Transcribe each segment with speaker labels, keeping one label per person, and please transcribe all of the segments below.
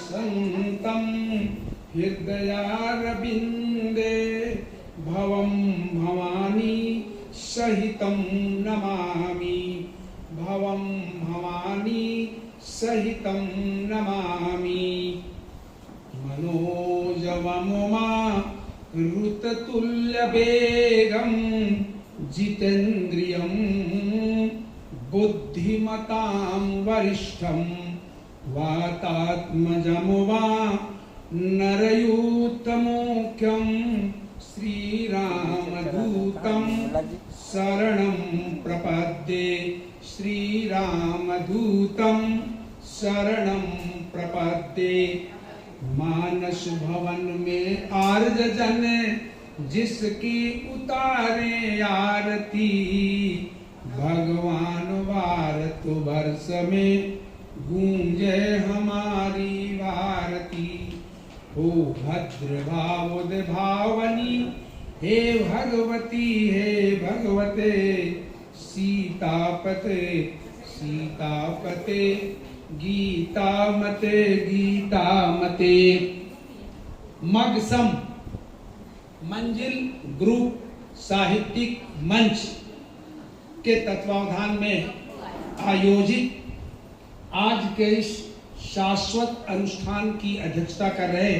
Speaker 1: संतं हृदयारविन्दे भवं भवानी सहितं नमामि भवं भवानी सहितं नमामि मनोजवमुमा ऋततुल्यवेगं जितेन्द्रियं बुद्धिमतां वरिष्ठं वातात्मजमुवा नरयूतमुख्यं श्रीरामदूतं शरणं प्रपद्ये श्रीरामदूतं शरणं प्रपद्ये मानस भवन में आर्ज जन जिसकी उतारे आरती भगवान भारत वर्ष में गूंजे हमारी भारती हो भद्र भावुद भावनी हे भगवती हे भगवते सीतापते सीतापते गीता मते गीता मते। मगसम मंजिल ग्रुप साहित्यिक मंच के तत्वावधान में आयोजित आज के इस शाश्वत अनुष्ठान की अध्यक्षता कर रहे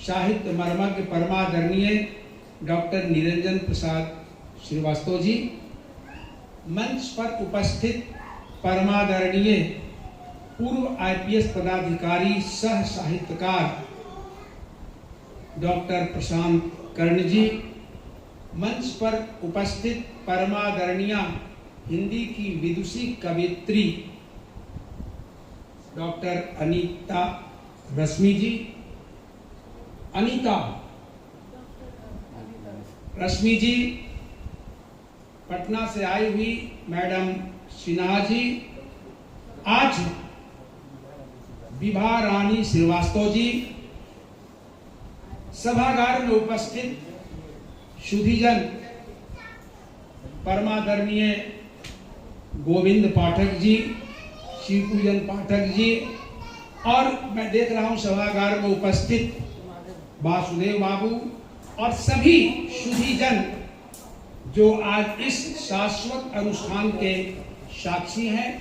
Speaker 1: साहित्य मर्मज्ञ परमादरणीय डॉक्टर निरंजन प्रसाद श्रीवास्तव जी, मंच पर उपस्थित परमादरणीय पूर्व आईपीएस पदाधिकारी सह साहित्यकार डॉक्टर प्रशांत कर्ण जी, मंच पर उपस्थित परमादरणीय हिंदी की विदुषी कवित्री डॉक्टर अनीता रश्मि जी, अनीता रश्मि जी, पटना से आई हुई मैडम सिन्हा जी, आज विभा रानी श्रीवास्तव जी, सभागार में उपस्थित सुधीजन परमादरणीय गोविंद पाठक जी, शिवपूजन पाठक जी, और मैं देख रहा हूं सभागार में उपस्थित वासुदेव बाबू और सभी सुधीजन जो आज इस शाश्वत अनुष्ठान के साक्षी हैं।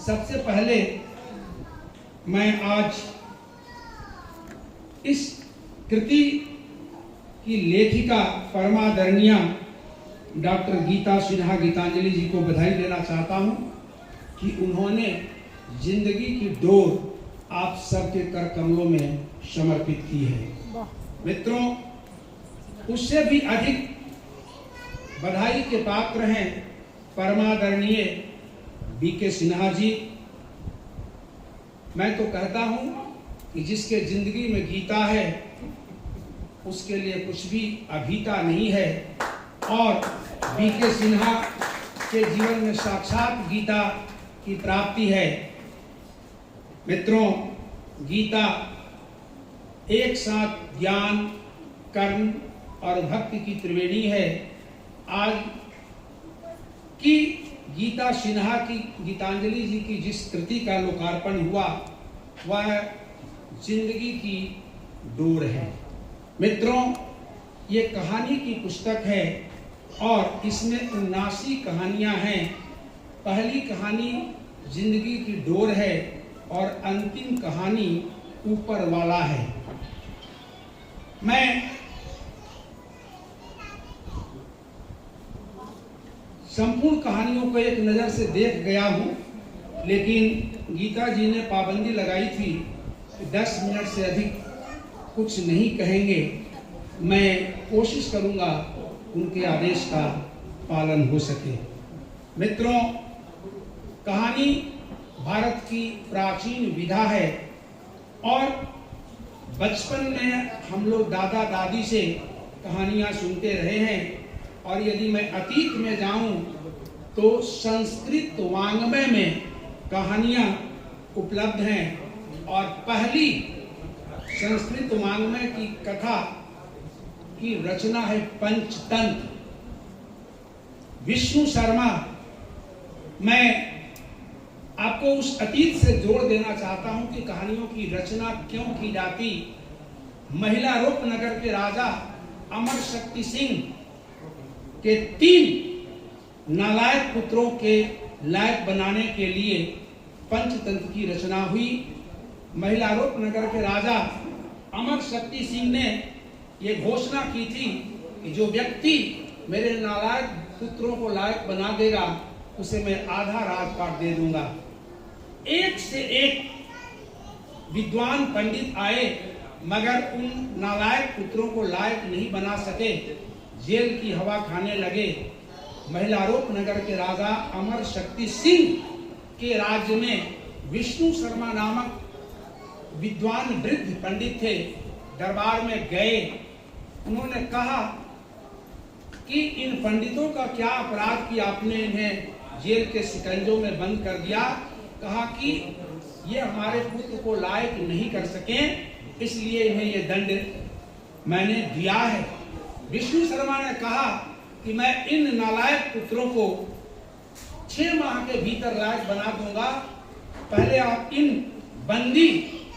Speaker 1: सबसे पहले मैं आज इस कृति की लेखिका परमादरणीय डॉक्टर गीता सिन्हा गीतांजलि जी को बधाई देना चाहता हूं कि उन्होंने जिंदगी की डोर आप सबके कर कमलों में समर्पित की है। मित्रों, उससे भी अधिक बधाई के पात्र हैं परमादरणीय बीके सिन्हा जी। मैं तो कहता हूं कि जिसके जिंदगी में गीता है उसके लिए कुछ भी अभीता नहीं है, और बीके सिन्हा के जीवन में साक्षात गीता की प्राप्ति है। मित्रों, गीता एक साथ ज्ञान, कर्म और भक्ति की त्रिवेणी है। आज की गीता सिन्हा की गीतांजलि जी की जिस कृति का लोकार्पण हुआ वह जिंदगी की डोर है। मित्रों, ये कहानी की पुस्तक है और इसमें 79 कहानियां हैं। पहली कहानी जिंदगी की डोर है और अंतिम कहानी ऊपर वाला है। मैं संपूर्ण कहानियों को एक नज़र से देख गया हूँ, लेकिन गीता जी ने पाबंदी लगाई थी कि 10 मिनट से अधिक कुछ नहीं कहेंगे। मैं कोशिश करूँगा उनके आदेश का पालन हो सके। मित्रों, कहानी भारत की प्राचीन विधा है और बचपन में हम लोग दादा दादी से कहानियाँ सुनते रहे हैं, और यदि मैं अतीत में जाऊं तो संस्कृत वाङ्मय में कहानियाँ उपलब्ध हैं, और पहली संस्कृत वाङ्मय की कथा की रचना है पंचतंत्र। विष्णु शर्मा, मैं आपको उस अतीत से जोड़ देना चाहता हूं कि कहानियों की रचना क्यों की जाती। महिला रूपनगर के राजा अमर शक्ति सिंह के 3 नालायक पुत्रों के लायक बनाने के लिए पंचतंत्र की रचना हुई। महिला रूपनगर के राजा अमर शक्ति सिंह ने यह घोषणा की थी कि जो व्यक्ति मेरे नालायक पुत्रों को लायक बना देगा उसे मैं आधा राजपाट दे दूंगा। एक से एक विद्वान पंडित आए मगर उन नालायक पुत्रों को लायक नहीं बना सके, जेल की हवा खाने लगे। महिला रूपनगर के राजा अमर शक्ति सिंह के राज्य में विष्णु शर्मा नामक विद्वान वृद्ध पंडित थे। दरबार में गए, उन्होंने कहा कि इन पंडितों का क्या अपराध कि आपने इन्हें जेल के शिकंजों में बंद कर दिया। कहा कि ये हमारे पुत्र को लायक नहीं कर सके, इसलिए इन्हें ये दंड मैंने दिया है। विष्णु शर्मा ने कहा कि मैं इन नालायक पुत्रों को 6 माह के भीतर लायक बना दूंगा। पहले आप इन बंदी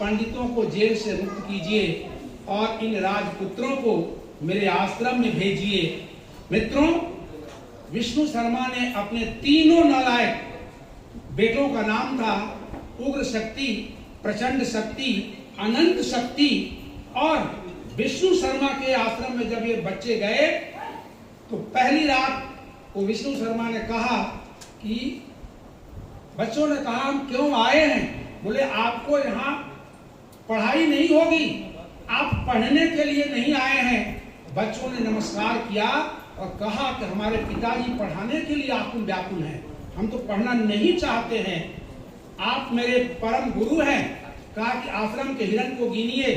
Speaker 1: पंडितों को जेल से मुक्त कीजिए और इन राजपुत्रों को मेरे आश्रम में भेजिए। मित्रों, विष्णु शर्मा ने अपने 3 नालायक बेटों का नाम था उग्र शक्ति, प्रचंड शक्ति, अनंत शक्ति। और विष्णु शर्मा के आश्रम में जब ये बच्चे गए तो पहली रात को विष्णु शर्मा ने कहा कि बच्चों ने कहा हम क्यों आए हैं? बोले आपको यहाँ पढ़ाई नहीं होगी, आप पढ़ने के लिए नहीं आए हैं। बच्चों ने नमस्कार किया और कहा कि हमारे पिताजी पढ़ाने के लिए आकुल व्याकुल हैं, हम तो पढ़ना नहीं चाहते हैं। आप मेरे परम गुरु हैं। कहा कि आश्रम के हिरण को गिनिए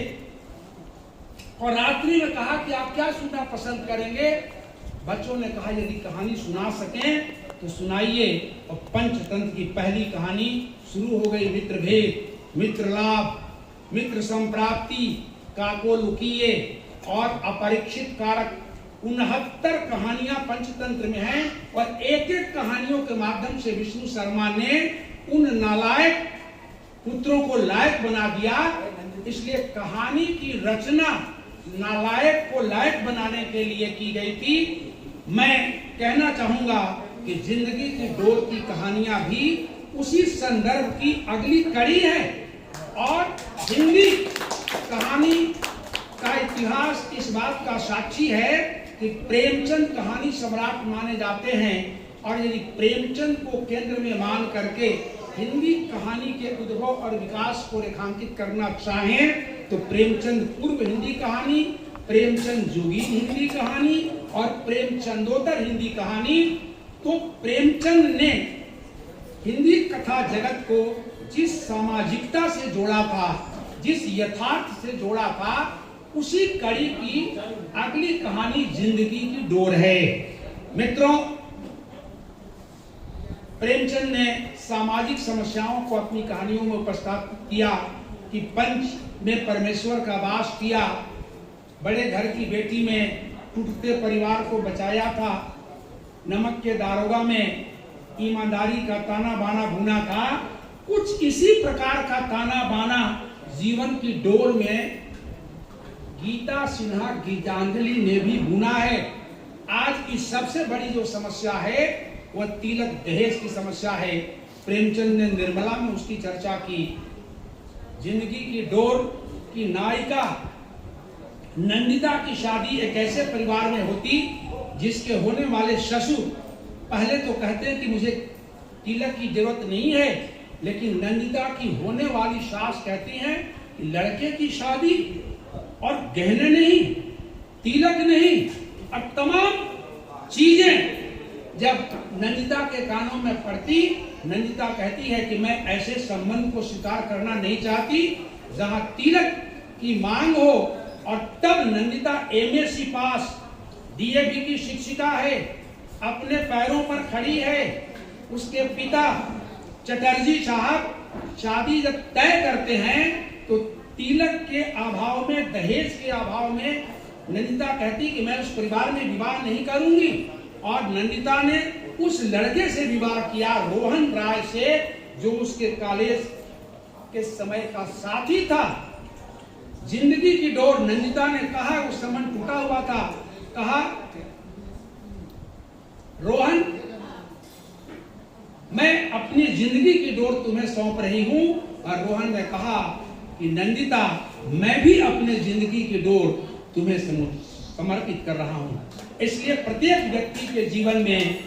Speaker 1: और रात्रि में कहा कि आप क्या सुनना पसंद करेंगे? बच्चों ने कहा यदि कहानी सुना सकें तो सुनाइए। और पंचतंत्र की पहली कहानी शुरू हो गई। मित्र भेद, मित्र लाभ, मित्र संप्राप्ति, काको लुकिए और अपरीक्षित कारक 69 कहानियां पंचतंत्र में हैं। और एक एक कहानियों के माध्यम से विष्णु शर्मा ने उन नालायक पुत्रों को लायक बना दिया। इसलिए कहानी की रचना नालायक को लायक बनाने के लिए की गई थी। मैं कहना चाहूंगा कि जिंदगी की डोर की कहानियां भी उसी संदर्भ की अगली कड़ी है। और हिंदी कहानी का इतिहास इस बात का साक्षी है कि प्रेमचंद कहानी सम्राट माने जाते हैं। और यदि प्रेमचंद को केंद्र में मान करके हिंदी कहानी के उद्भव और विकास को रेखांकित करना चाहें तो प्रेमचंद पूर्व हिंदी कहानी, प्रेमचंद जुगीन हिंदी कहानी और प्रेमचंदोत्तर हिंदी कहानी। तो प्रेमचंद ने हिंदी कथा जगत को जिस सामाजिकता से जोड़ा था, जिस यथार्थ से जोड़ा था, उसी कड़ी की अगली कहानी जिंदगी की डोर है। मित्रों, प्रेमचंद ने सामाजिक समस्याओं को अपनी कहानियों में उपस्थापित किया कि पंच में परमेश्वर का वास किया, बड़े घर की बेटी में टूटते परिवार को बचाया था, नमक के दारोगा में ईमानदारी का ताना बाना बुना था। कुछ इसी प्रकार का ताना बाना जीवन की डोर में गीता सिन्हा गीतांजलि ने भी बुना है। आज की सबसे बड़ी जो समस्या है वह तिलक दहेज की समस्या है। प्रेमचंद ने निर्मला में उसकी चर्चा की। जिंदगी की डोर की नायिका नंदिता की शादी एक ऐसे परिवार में होती जिसके होने वाले ससुर पहले तो कहते हैं कि मुझे तिलक की जरूरत नहीं है, लेकिन नंदिता की होने वाली सास कहती हैं कि लड़के की शादी और गहने नहीं, तिलक नहीं और तमाम चीजें जब नंदिता के कानों में पड़ती, नंदिता कहती है कि मैं ऐसे संबंध को स्वीकार करना नहीं चाहती जहां तिलक की मांग हो। और तब नंदिता एमएससी पास, डीएवी की शिक्षिका है, अपने पैरों पर खड़ी है। उसके पिता चटर्जी साहब शादी जब तय करते हैं तो तिलक के अभाव में, दहेज के अभाव में नंदिता कहती कि मैं उस परिवार में विवाह नहीं करूंगी। और नंदिता ने उस लड़के से विवाह किया, रोहन राय से, जो उसके कॉलेज के समय का साथी था। जिंदगी की डोर, नंदिता ने कहा, उस समय टूटा हुआ था, कहा रोहन मैं अपनी जिंदगी की डोर तुम्हें सौंप रही हूं। और रोहन ने कहा कि नंदिता मैं भी अपने जिंदगी की डोर तुम्हें समर्पित कर रहा हूं। इसलिए प्रत्येक व्यक्ति के जीवन में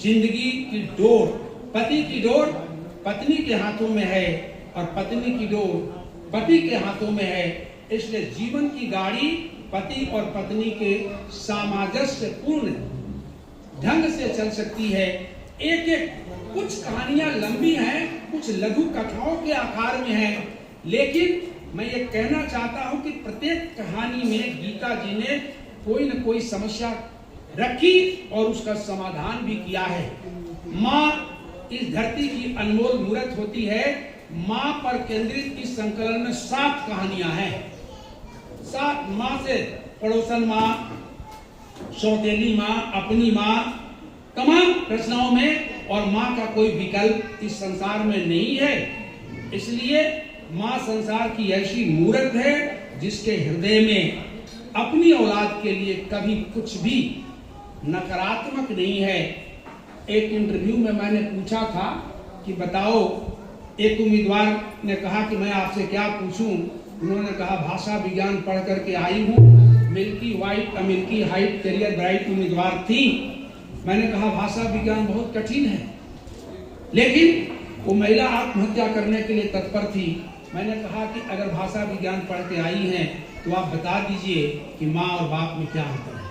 Speaker 1: जिंदगी की डोर, पति की डोर पत्नी के हाथों में है और पत्नी की डोर पति के हाथों में है। इसलिए जीवन की गाड़ी पति और पत्नी के सामंजस्य पूर्ण ढंग से चल सकती है। एक एक कुछ कहानियां लंबी हैं, कुछ लघु कथाओं के आकार में हैं, लेकिन मैं ये कहना चाहता हूं कि प्रत्येक कहानी में गीता जी ने कोई न कोई समस्या रखी और उसका समाधान भी किया है। माँ इस धरती की अनमोल मूर्त होती है। माँ पर केंद्रित इस संकलन में 7 कहानियां हैं। 7 माँ से पड़ोसन माँ, सौतेली माँ, अपनी माँ, तमाम रचनाओं में, और माँ का कोई विकल्प इस संसार में नहीं है। इसलिए माँ संसार की ऐसी मूर्त है जिसके हृदय में अपनी औलाद के लिए कभी कुछ भी नकारात्मक नहीं है। एक इंटरव्यू में मैंने पूछा था कि बताओ, एक उम्मीदवार ने कहा कि मैं आपसे क्या पूछूं। उन्होंने कहा भाषा विज्ञान पढ़ करके आई हूं, milky white milky height career bright उम्मीदवार थी। मैंने कहा भाषा विज्ञान बहुत कठिन है, लेकिन वो महिला आत्महत्या करने के लिए तत्पर थी। मैंने कहा कि अगर भाषा विज्ञान पढ़ के आई हैं तो आप बता दीजिए कि माँ और बाप में क्या अंतर है।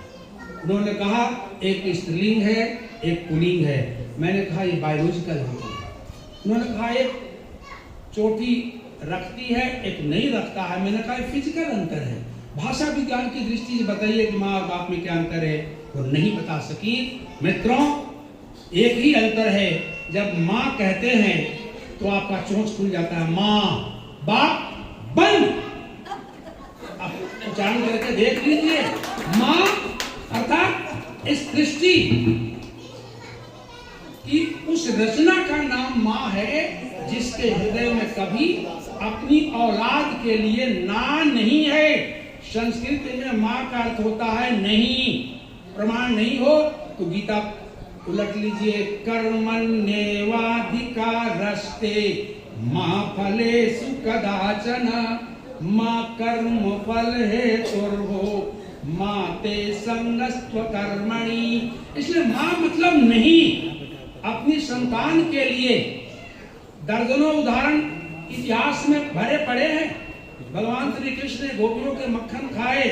Speaker 1: उन्होंने कहा एक स्त्रीलिंग है, एक पुल्लिंग है। मैंने कहा ये बायोलॉजिकल अंतर है। उन्होंने कहा एक चोटी रखती है, एक नहीं रखता है। मैंने कहा फिजिकल अंतर है। भाषा विज्ञान की दृष्टि से बताइए कि माँ और बाप में क्या अंतर है, वो नहीं बता सकी। मित्रों, एक ही अंतर है, जब माँ कहते हैं तो आपका चोंच खुल जाता है, माँ बाप बंद। आप उच्चारण करके देख लीजिए, माँ अर्थात इस सृष्टि की उस रचना का नाम माँ है जिसके हृदय में कभी अपनी औलाद के लिए ना नहीं है। संस्कृत में माँ का अर्थ होता है नहीं। प्रमाण नहीं हो तो गीता उलट लीजिए, कर्मण्येवाधिकारस्ते माँ फलेषु कदाचन माँ कर्म फल हेतुर्भो माँ ते संगस्त्व कर्मणि। इसलिए माँ मतलब नहीं। अपनी संतान के लिए दर्जनों उदाहरण इतिहास में भरे पड़े हैं। भगवान श्री कृष्ण ने गोपियों के मक्खन खाए,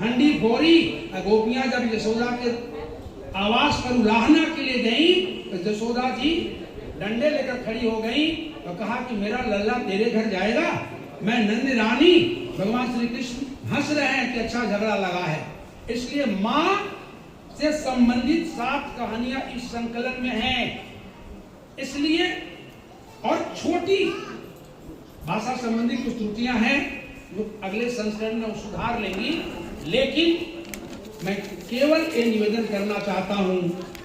Speaker 1: हंडी फोड़ी। गोपियां जब यशोदा के आवास पर उलाहना के लिए गई तो यशोदा जी डंडे लेकर खड़ी हो गई तो कहा कि मेरा लल्ला तेरे घर जाएगा, मैं नंद रानी। भगवान श्री कृष्ण हंस रहे हैं कि अच्छा झगड़ा लगा है। इसलिए माँ से संबंधित 7 कहानियां इस संकलन में हैं। इसलिए और छोटी भाषा संबंधी कुछ त्रुटियां हैं जो अगले संस्करण में सुधार लेंगी, लेकिन मैं केवल ये निवेदन करना चाहता हूं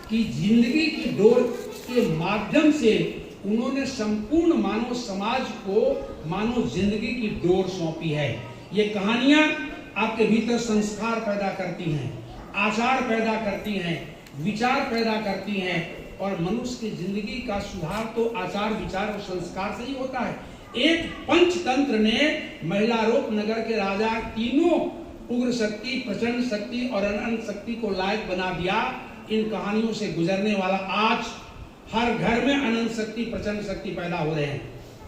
Speaker 1: कि जिंदगी की डोर के माध्यम से उन्होंने संपूर्ण मानव समाज को मानव जिंदगी की डोर सौंपी है। ये कहानियां आपके भीतर संस्कार पैदा करती हैं, आचार पैदा करती हैं, विचार पैदा करती हैं, और मनुष्य की जिंदगी का सुधार तो आचार विचार और संस्कार से ही होता है। एक पंचतंत्र ने महिलारोप नगर के राजा तीनों उग्र शक्ति, प्रचंड शक्ति और अनंत शक्ति को लायक बना दिया। इन कहानियों से गुजरने वाला आज हर घर में अनंत शक्ति, प्रचंड शक्ति पैदा हो रहे हैं।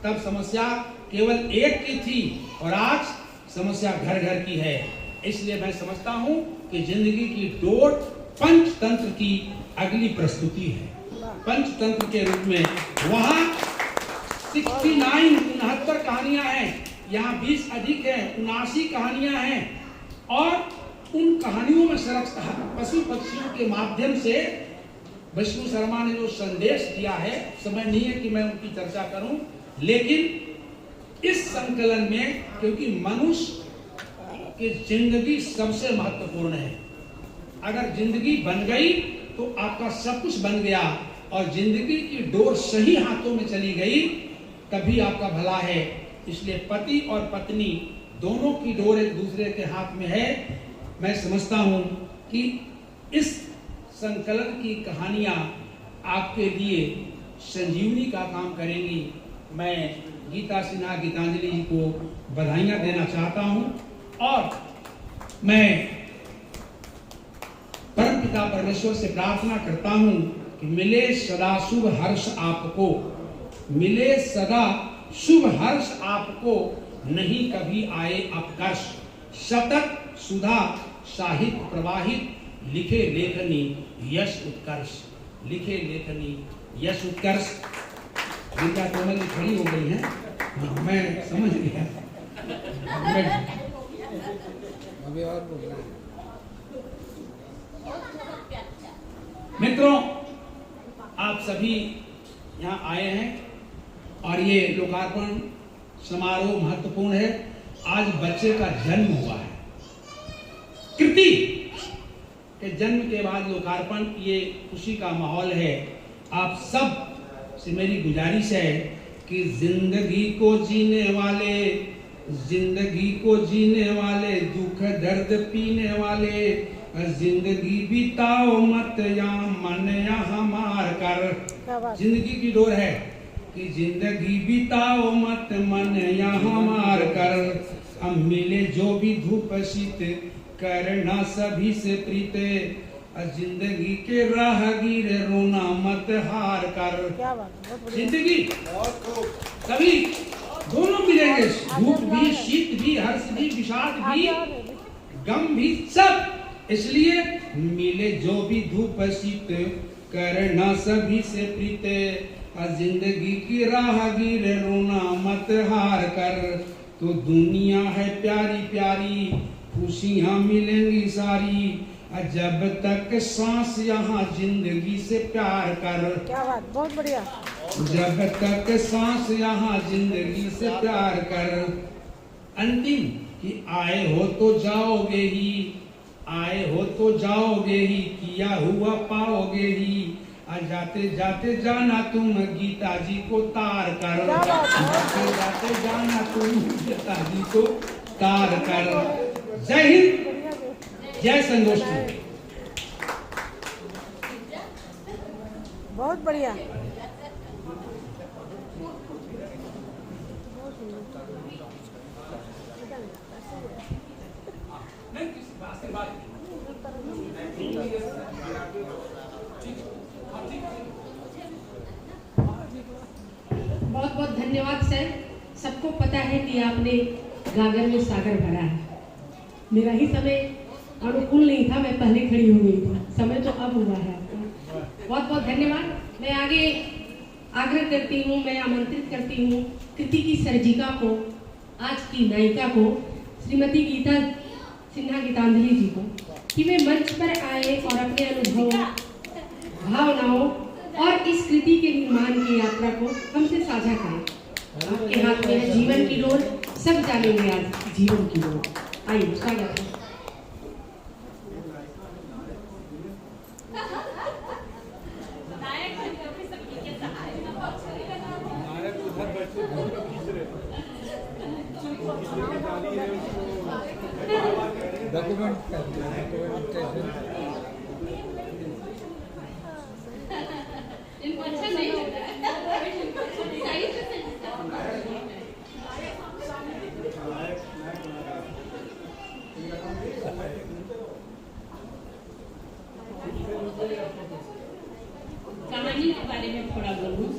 Speaker 1: तब समस्या केवल एक की थी और आज समस्या घर घर की है। इसलिए मैं समझता हूं कि जिंदगी की डोर पंचतंत्र की अगली प्रस्तुति है। पंचतंत्र के रूप में वहां 69 कहानियां हैं, यहाँ 20 अधिक है, 79 कहानियां हैं। और उन कहानियों में पशु पक्षियों के माध्यम से विष्णु शर्मा ने जो संदेश दिया है, समय नहीं है कि मैं उनकी चर्चा करूं, लेकिन इस संकलन में क्योंकि मनुष्य की जिंदगी सबसे महत्वपूर्ण है। अगर जिंदगी बन गई तो आपका सब कुछ बन गया, और जिंदगी की डोर सही हाथों में चली गई तभी आपका भला है। इसलिए पति और पत्नी दोनों की डोर एक दूसरे के हाथ में है। मैं समझता हूं कि इस संकलन की कहानियां आपके लिए संजीवनी का काम करेंगी। मैं गीता सिन्हा गीतांजलि जी को बधाइयां देना चाहता हूं और मैं परमपिता परमेश्वर से प्रार्थना करता हूं कि मिले सदा शुभ हर्ष आपको, मिले सदा शुभ हर्ष आपको, नहीं कभी आए अपकर्ष। सतत सुधा साहित्य प्रवाहित, लिखे लेखनी यश उत्कर्ष, लिखे लेखनी यश उत्कर्ष। विद्या कोमल जी खड़ी हो गई हैं, मैं समझ गया। मित्रों, आप सभी यहाँ आए हैं और ये लोकार्पण समारोह महत्वपूर्ण है। आज बच्चे का जन्म हुआ है। कृति के जन्म के बाद लोकार्पण, ये खुशी का माहौल है। आप सब से मेरी गुजारिश है कि जिंदगी को जीने वाले, जिंदगी को जीने वाले, दुख दर्द पीने वाले, जिंदगी बिताओ मत या मन यहाँ मार कर। जिंदगी की डोर है कि जिंदगी बिताओ मत मन यहाँ मार कर। अब मिले जो भी धूप शीत, करना सभी से प्रीते, जिंदगी के राहगीर रोना मत हार कर। जिंदगी कभी दोनों मिलेंगे, धूप भी, शीत भी, हर्ष भी, विषाद भी, गम भी, सब। इसलिए मिले जो भी धूप शीत, करना सभी से प्रीते, जिंदगी की राहगीर रोना मत हार कर। तो दुनिया है प्यारी प्यारी, खुशियां मिलेंगी सारी, जब तक सांस यहाँ जिंदगी से प्यार कर।
Speaker 2: क्या बात, बहुत बढ़िया।
Speaker 1: जब तक सांस यहाँ जिंदगी से प्यार कर। अंतिम कि आए हो तो जाओगे ही, आए हो तो जाओगे ही, किया हुआ पाओगे ही, जाते जाते जाना तुम गीता जी को तार कर। जाते जाते जाना तुम गीता जी को तार कर। जय हिंद, जय संगोष्ठी।
Speaker 2: बहुत बढ़िया।
Speaker 3: बहुत बहुत धन्यवाद सर। सबको पता है कि आपने गागर में सागर भरा है। मेरा ही समय अनुकूल नहीं था, मैं पहले खड़ी हो गई थी। समय तो अब हुआ है आपका। बहुत बहुत धन्यवाद। मैं आगे आग्रह करती हूँ, मैं आमंत्रित करती हूँ कृति की सर्जिका को, आज की नायिका को, श्रीमती गीता सिन्हा गीतांजलि जी को, कि वे मंच पर आए और अपने अनुभवों, भावनाओं और इस कृति के निर्माण की यात्रा को हमसे साझा करें। आपके हाथ में है जीवन की डोर, सब जानेंगे आज जीवन की डोर। आइए, स्वागत है।
Speaker 4: इनको अच्छा नहीं लग रहा है। कहानी के बारे में थोड़ा बोलूं।